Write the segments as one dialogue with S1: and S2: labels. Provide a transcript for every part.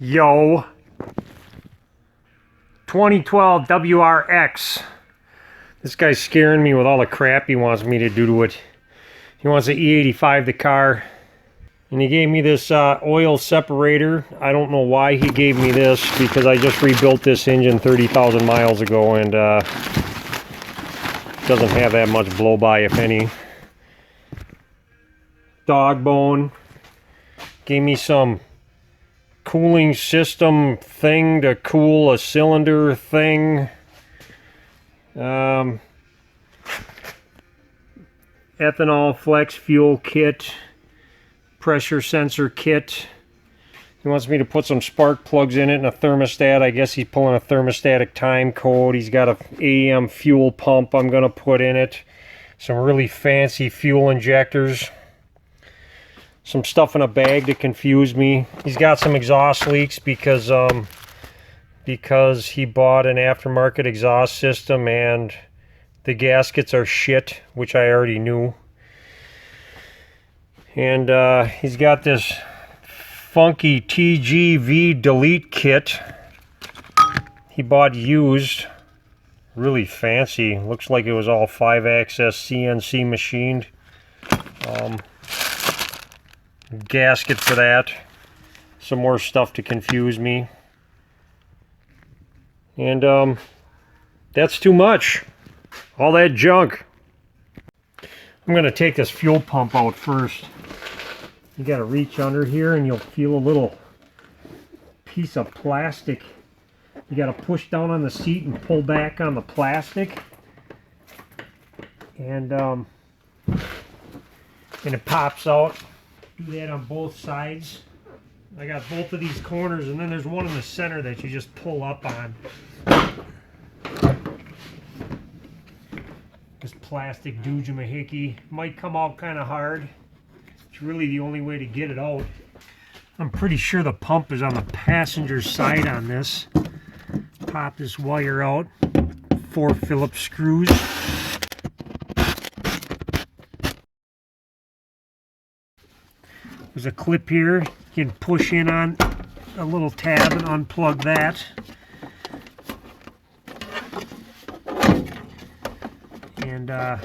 S1: Yo, 2012 WRX. This guy's scaring me with all the crap he wants me to do to it. He wants to E85 the car. And he gave me this oil separator. I don't know why he gave me this, because I just rebuilt this engine 30,000 miles ago and doesn't have that much blow-by, if any. Dog bone. Gave me some cooling system thing to cool a cylinder thing. Ethanol flex fuel kit. Pressure sensor kit. He wants me to put some spark plugs in it and a thermostat. I guess he's pulling a thermostatic time code. He's got a AEM fuel pump I'm going to put in it. Some really fancy fuel injectors. Some stuff in a bag to confuse me. He's got some exhaust leaks because he bought an aftermarket exhaust system and the gaskets are shit, which I already knew. And he's got this funky TGV delete kit he bought used. Really fancy. Looks like it was all 5-axis CNC machined. Gasket for that. Some more stuff to confuse me. And that's too much. All that junk. I'm going to take this fuel pump out first. You got to reach under here and you'll feel a little piece of plastic. You got to push down on the seat and pull back on the plastic. And it pops out. Do that on both sides. I got both of these corners, and then there's one in the center that you just pull up on. This plastic doojamahickey might come out kind of hard. It's really the only way to get it out. I'm pretty sure the pump is on the passenger side on this. Pop this wire out. 4 Phillips screws. There's a clip here. You can push in on a little tab and unplug that. And I'm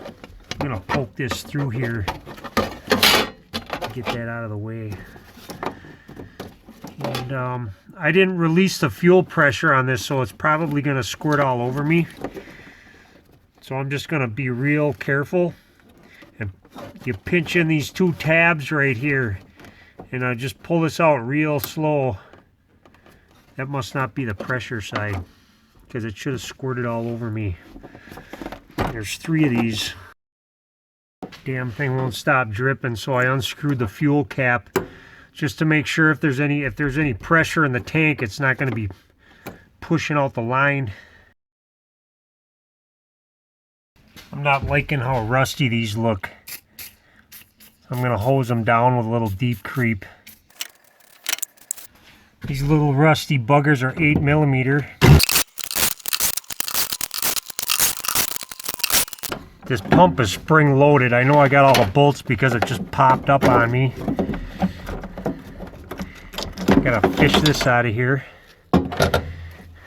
S1: going to poke this through here. Get that out of the way. And I didn't release the fuel pressure on this, so it's probably going to squirt all over me. So I'm just going to be real careful. And you pinch in these 2 tabs right here. And I just pull this out real slow. That must not be the pressure side, because it should have squirted all over me. There's 3 of these. Damn thing won't stop dripping, so I unscrewed the fuel cap just to make sure if there's any pressure in the tank, it's not going to be pushing out the line. I'm not liking how rusty these look. I'm going to hose them down with a little deep creep. These little rusty buggers are 8mm. This pump is spring loaded. I know I got all the bolts because it just popped up on me. Gotta fish this out of here. And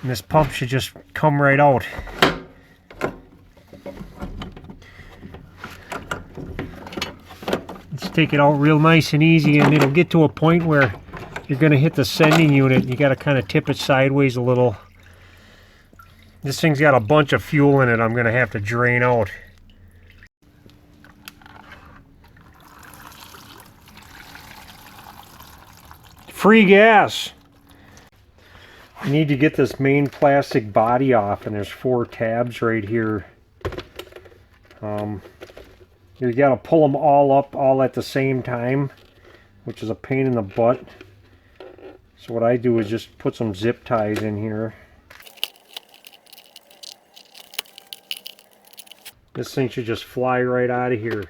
S1: this pump should just come right out. Take it out real nice and easy, and it'll get to a point where you're going to hit the sending unit. You got to kind of tip it sideways a little. This thing's got a bunch of fuel in it I'm going to have to drain out. Free gas! I need to get this main plastic body off, and there's 4 tabs right here. You got to pull them all up all at the same time, which is a pain in the butt. So what I do is just put some zip ties in here. This thing should just fly right out of here.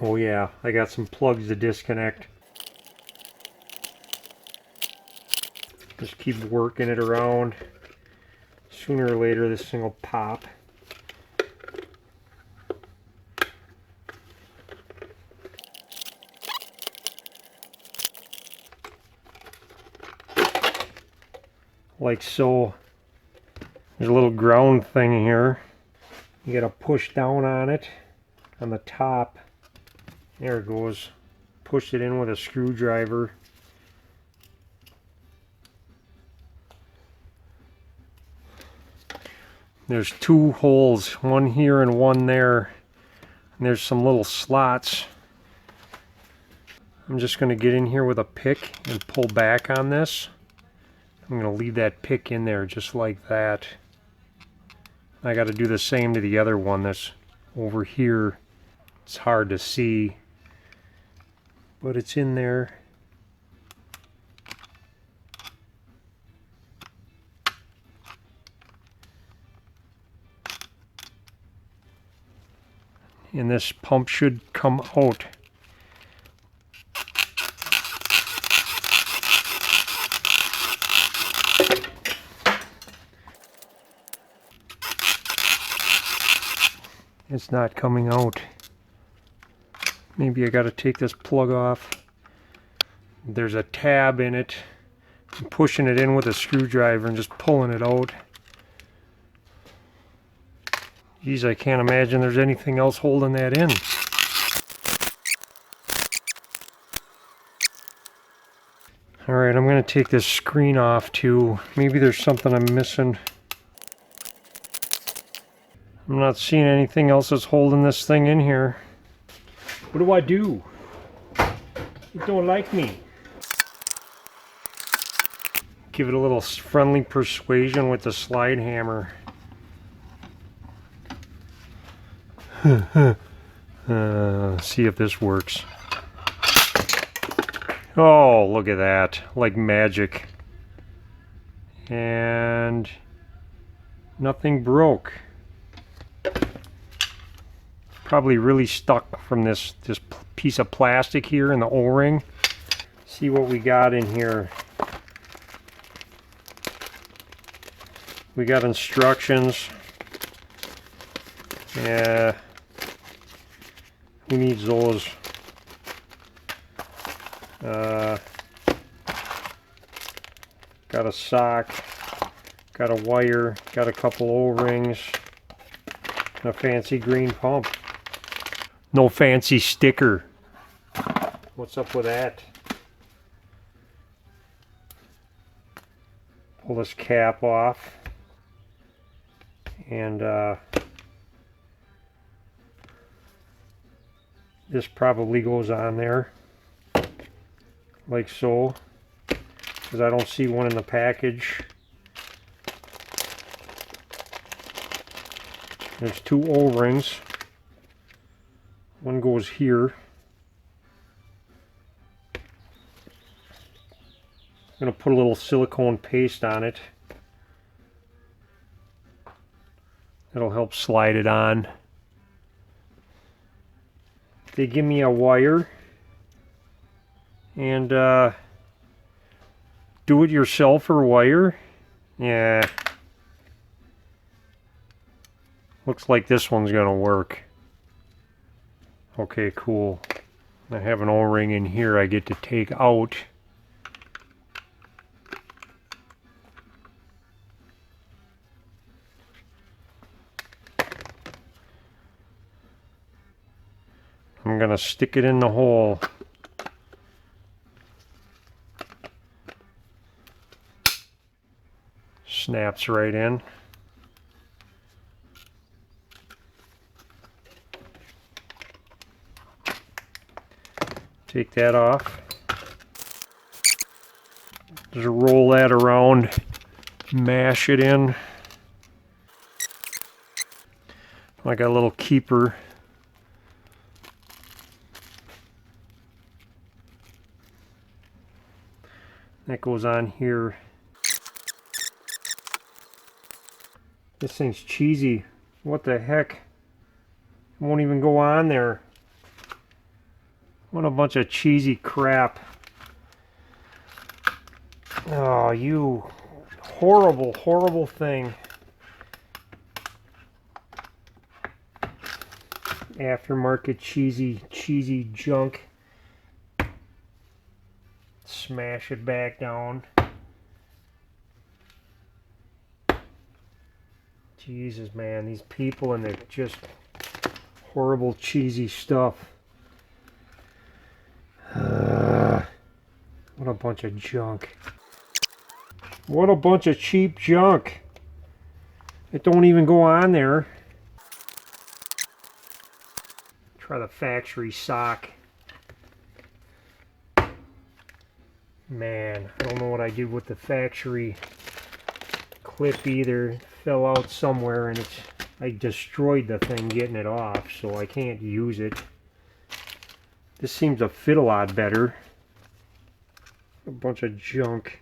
S1: Oh yeah, I got some plugs to disconnect. Just keep working it around. Sooner or later this thing will pop. like so. There's a little ground thing here. You gotta push down on it, on the top. There it goes. Push it in with a screwdriver. There's two holes, one here and one there. And there's some little slots. I'm just going to get in here with a pick and pull back on this. I'm going to leave that pick in there just like that. I got to do the same to the other one that's over here. It's hard to see, but it's in there. And this pump should come out. It's not coming out. Maybe I gotta take this plug off. There's a tab in it. I'm pushing it in with a screwdriver and just pulling it out. Geez, I can't imagine there's anything else holding that in. Alright, I'm going to take this screen off too. Maybe there's something I'm missing. I'm not seeing anything else that's holding this thing in here. What do I do? You don't like me. Give it a little friendly persuasion with the slide hammer. See if this works. Oh, look at that. Like magic. And nothing broke. Probably really stuck from this piece of plastic here in the O-ring. See what we got in here. We got instructions. Yeah. Who needs those? Got a sock, got a wire, got a couple O-rings, and a fancy green pump. No fancy sticker. What's up with that? Pull this cap off. And this probably goes on there. Like so. Because I don't see one in the package. There's two O-rings. One goes here. I'm going to put a little silicone paste on it. That'll help slide it on. They give me a wire and do-it-yourselfer wire. Yeah. Looks like this one's gonna work. Okay, cool. I have an O-ring in here I get to take out. I'm gonna stick it in the hole. Snaps right in. Take that off. Just roll that around, mash it in. Like a little keeper. That goes on here. This thing's cheesy. What the heck? It won't even go on there. What a bunch of cheesy crap. Oh, you horrible, horrible thing. Aftermarket cheesy junk. Smash it back down. Jesus, man, these people and their just horrible, cheesy stuff. What a bunch of junk. What a bunch of cheap junk. It don't even go on there. Try the factory sock. Man, I don't know what I did with the factory clip either. It fell out somewhere and I destroyed the thing getting it off, so I can't use it. This seems to fit a lot better. A bunch of junk.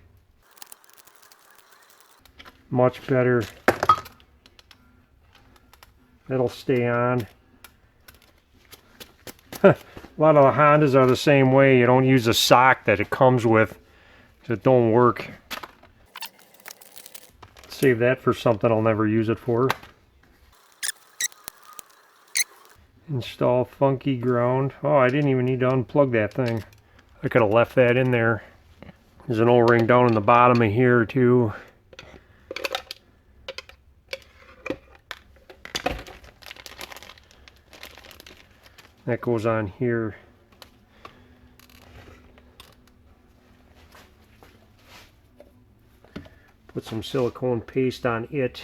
S1: Much better. That'll stay on. A lot of the Hondas are the same way. You don't use the sock that it comes with. It don't work. Save that for something I'll never use it for. Install funky ground. Oh, I didn't even need to unplug that thing. I could have left that in there. There's an O-ring down in the bottom of here too. That goes on here. Put some silicone paste on it.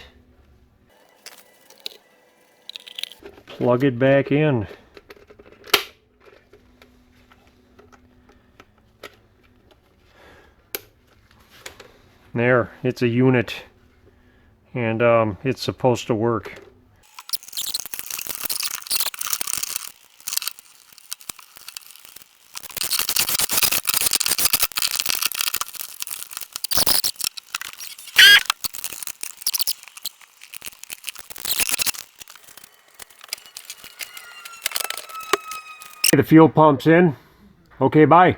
S1: Plug it back in. There, it's a unit, and it's supposed to work. The fuel pump's in. Okay, bye.